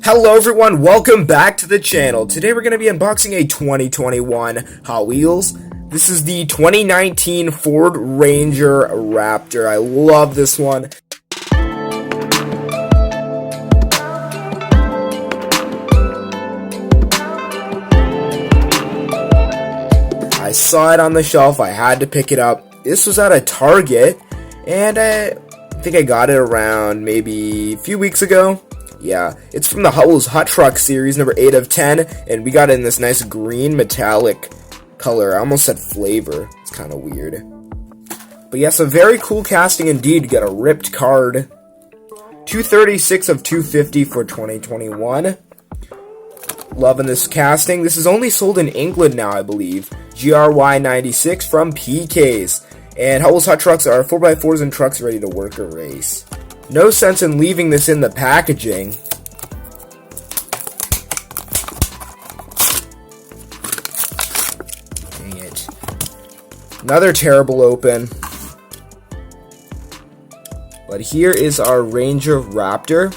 Hello everyone, welcome back to the channel. Today we're going to be unboxing a 2021 Hot Wheels. This is the 2019 Ford Ranger Raptor. I love this one. I saw it on the shelf, I had to pick it up. This was at a Target, and I think I got it around maybe a few weeks ago. Yeah, it's from the Hot Wheels Hot Truck series, number 8 of 10, and we got it in this nice green metallic color. I almost said flavor. It's kind of weird. But yes, a very cool casting indeed. You got a ripped card. 236 of 250 for 2021. Loving this casting. This is only sold in England now, I believe. GRY96 from PKs. And Hot Wheels Hot Trucks are 4x4s and trucks ready to work a race. No sense in leaving this in the packaging. Dang it. Another terrible open. But here is our Ranger Raptor.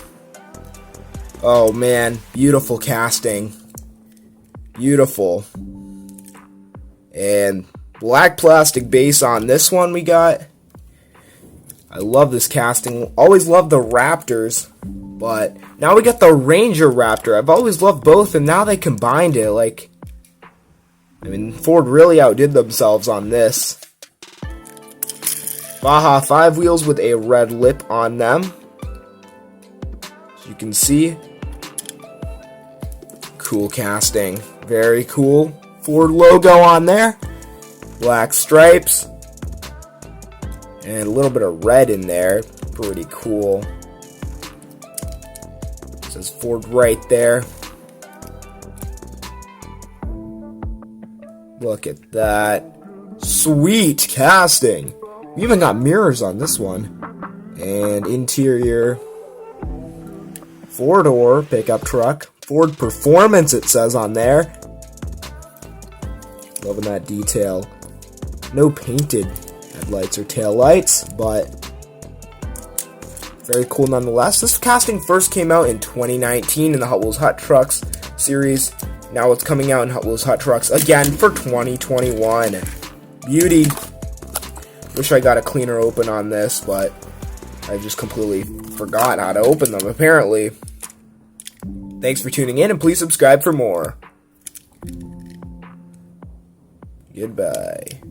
Oh man, beautiful casting. Beautiful. And black plastic base on this one we got. I love this casting. Always loved the Raptors, but now we got the Ranger Raptor. I've always loved both, and now they combined it. Like, I mean, Ford really outdid themselves on this. Baja 5 wheels with a red lip on them. As you can see. Cool casting. Very cool. Ford logo on there. Black stripes. And a little bit of red in there. Pretty cool. It says Ford right there. Look at that. Sweet casting. We even got mirrors on this one. And interior. 4-door pickup truck. Ford Performance it says on there. Loving that detail. No painted headlights or tail lights, but very cool nonetheless. This casting first came out in 2019 in the Hot Wheels Hot Trucks series. Now it's coming out in Hot Wheels Hot Trucks again for 2021. Beauty. Wish I got a cleaner open on this, but I just completely forgot how to open them apparently. Thanks for tuning in, and please subscribe for more. Goodbye.